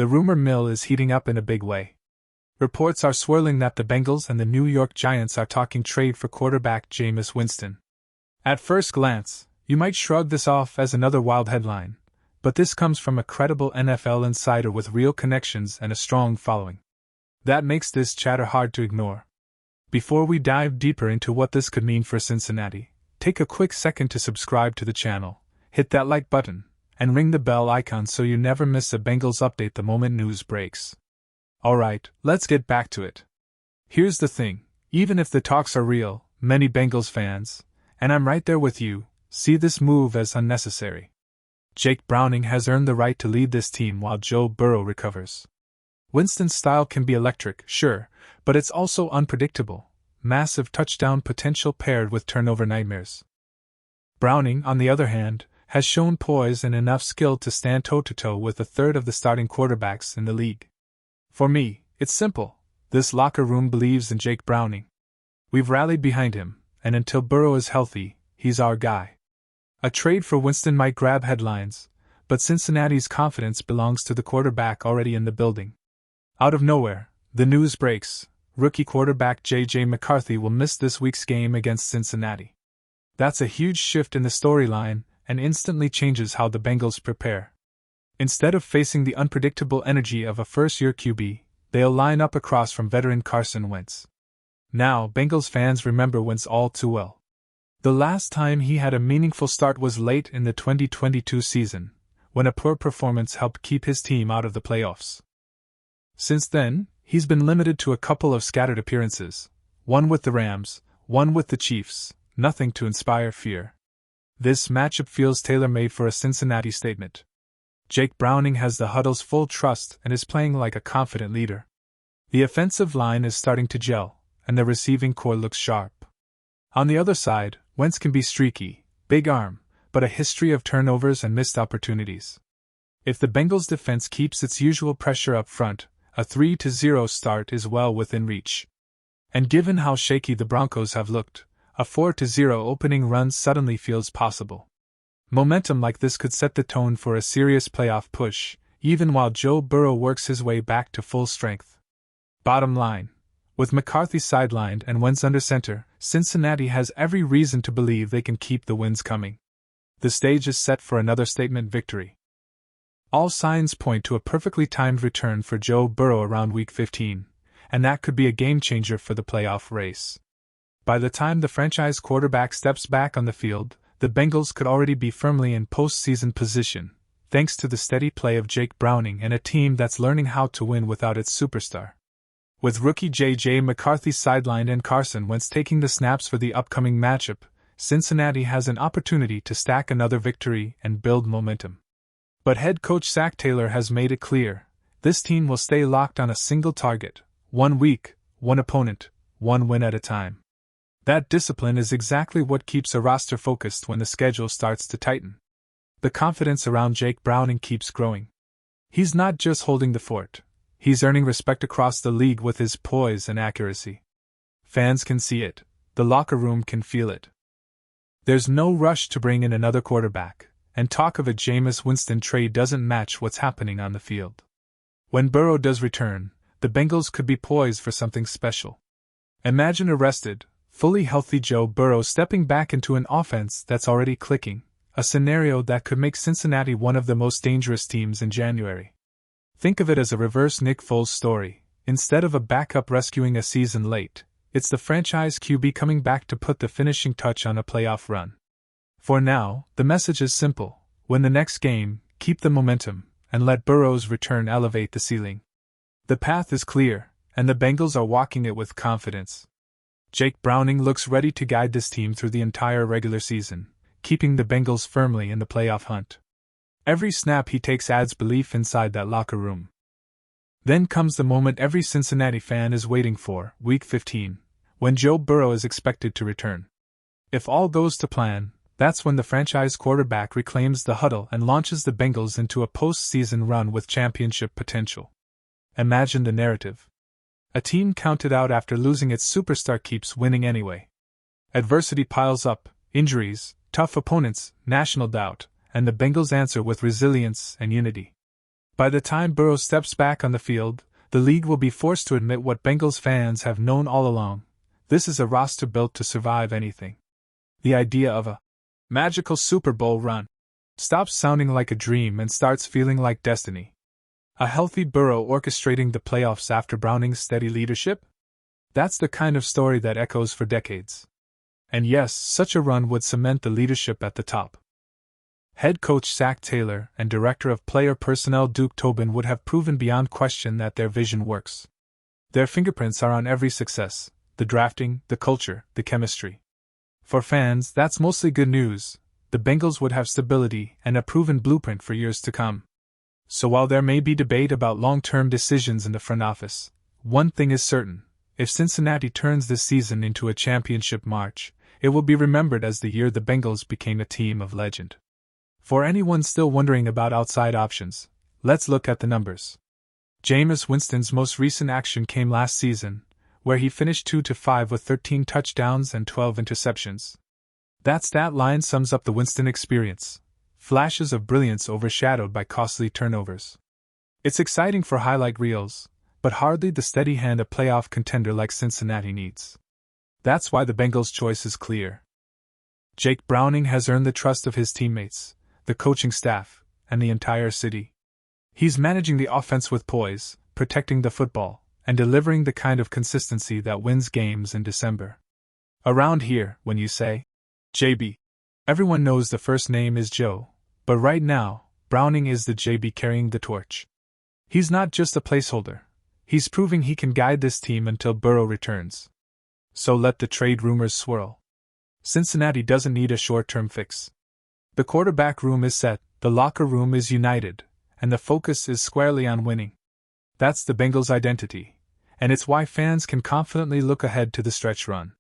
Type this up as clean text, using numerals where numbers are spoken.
The rumor mill is heating up in a big way. Reports are swirling that the Bengals and the New York Giants are talking trade for quarterback Jameis Winston. At first glance, you might shrug this off as another wild headline, but this comes from a credible NFL insider with real connections and a strong following. That makes this chatter hard to ignore. Before we dive deeper into what this could mean for Cincinnati, take a quick second to subscribe to the channel, hit that like button, and ring the bell icon so you never miss a Bengals update the moment news breaks. Alright, let's get back to it. Here's the thing, even if the talks are real, many Bengals fans, and I'm right there with you, see this move as unnecessary. Jake Browning has earned the right to lead this team while Joe Burrow recovers. Winston's style can be electric, sure, but it's also unpredictable, massive touchdown potential paired with turnover nightmares. Browning, on the other hand, has shown poise and enough skill to stand toe-to-toe with a third of the starting quarterbacks in the league. For me, it's simple. This locker room believes in Jake Browning. We've rallied behind him, and until Burrow is healthy, he's our guy. A trade for Winston might grab headlines, but Cincinnati's confidence belongs to the quarterback already in the building. Out of nowhere, the news breaks. Rookie quarterback J.J. McCarthy will miss this week's game against Cincinnati. That's a huge shift in the storyline, and instantly changes how the Bengals prepare. Instead of facing the unpredictable energy of a first-year QB, they'll line up across from veteran Carson Wentz. Now, Bengals fans remember Wentz all too well. The last time he had a meaningful start was late in the 2022 season, when a poor performance helped keep his team out of the playoffs. Since then, he's been limited to a couple of scattered appearances, one with the Rams, one with the Chiefs, nothing to inspire fear. This matchup feels tailor-made for a Cincinnati statement. Jake Browning has the huddle's full trust and is playing like a confident leader. The offensive line is starting to gel, and the receiving core looks sharp. On the other side, Wentz can be streaky, big arm, but a history of turnovers and missed opportunities. If the Bengals defense keeps its usual pressure up front, a 3-0 start is well within reach. And given how shaky the Broncos have looked, a 4-0 opening run suddenly feels possible. Momentum like this could set the tone for a serious playoff push, even while Joe Burrow works his way back to full strength. Bottom line, with McCarthy sidelined and Wentz under center, Cincinnati has every reason to believe they can keep the wins coming. The stage is set for another statement victory. All signs point to a perfectly timed return for Joe Burrow around Week 15, and that could be a game-changer for the playoff race. By the time the franchise quarterback steps back on the field, the Bengals could already be firmly in postseason position, thanks to the steady play of Jake Browning and a team that's learning how to win without its superstar. With rookie J.J. McCarthy sidelined and Carson Wentz taking the snaps for the upcoming matchup, Cincinnati has an opportunity to stack another victory and build momentum. But head coach Zach Taylor has made it clear, this team will stay locked on a single target, 1 week, 1 opponent, 1 win at a time. That discipline is exactly what keeps a roster focused when the schedule starts to tighten. The confidence around Jake Browning keeps growing. He's not just holding the fort, he's earning respect across the league with his poise and accuracy. Fans can see it, the locker room can feel it. There's no rush to bring in another quarterback, and talk of a Jameis Winston trade doesn't match what's happening on the field. When Burrow does return, the Bengals could be poised for something special. Imagine a rested, fully healthy Joe Burrow stepping back into an offense that's already clicking, a scenario that could make Cincinnati one of the most dangerous teams in January. Think of it as a reverse Nick Foles story. Instead of a backup rescuing a season late, it's the franchise QB coming back to put the finishing touch on a playoff run. For now, the message is simple: win the next game, keep the momentum, and let Burrow's return elevate the ceiling. The path is clear, and the Bengals are walking it with confidence. Jake Browning looks ready to guide this team through the entire regular season, keeping the Bengals firmly in the playoff hunt. Every snap he takes adds belief inside that locker room. Then comes the moment every Cincinnati fan is waiting for, Week 15, when Joe Burrow is expected to return. If all goes to plan, that's when the franchise quarterback reclaims the huddle and launches the Bengals into a postseason run with championship potential. Imagine the narrative. A team counted out after losing its superstar keeps winning anyway. Adversity piles up, injuries, tough opponents, national doubt, and the Bengals answer with resilience and unity. By the time Burrow steps back on the field, the league will be forced to admit what Bengals fans have known all along: this is a roster built to survive anything. The idea of a magical Super Bowl run stops sounding like a dream and starts feeling like destiny. A healthy Burrow orchestrating the playoffs after Browning's steady leadership? That's the kind of story that echoes for decades. And yes, such a run would cement the leadership at the top. Head coach Zach Taylor and director of player personnel Duke Tobin would have proven beyond question that their vision works. Their fingerprints are on every success: the drafting, the culture, the chemistry. For fans, that's mostly good news. The Bengals would have stability and a proven blueprint for years to come. So while there may be debate about long-term decisions in the front office, one thing is certain: if Cincinnati turns this season into a championship march, it will be remembered as the year the Bengals became a team of legend. For anyone still wondering about outside options, let's look at the numbers. Jameis Winston's most recent action came last season, where he finished 2-5 with 13 touchdowns and 12 interceptions. That stat line sums up the Winston experience: flashes of brilliance overshadowed by costly turnovers. It's exciting for highlight reels, but hardly the steady hand a playoff contender like Cincinnati needs. That's why the Bengals' choice is clear. Jake Browning has earned the trust of his teammates, the coaching staff, and the entire city. He's managing the offense with poise, protecting the football, and delivering the kind of consistency that wins games in December. Around here, when you say JB, everyone knows the first name is Joe, but right now, Browning is the JB carrying the torch. He's not just a placeholder. He's proving he can guide this team until Burrow returns. So let the trade rumors swirl. Cincinnati doesn't need a short-term fix. The quarterback room is set, the locker room is united, and the focus is squarely on winning. That's the Bengals' identity, and it's why fans can confidently look ahead to the stretch run.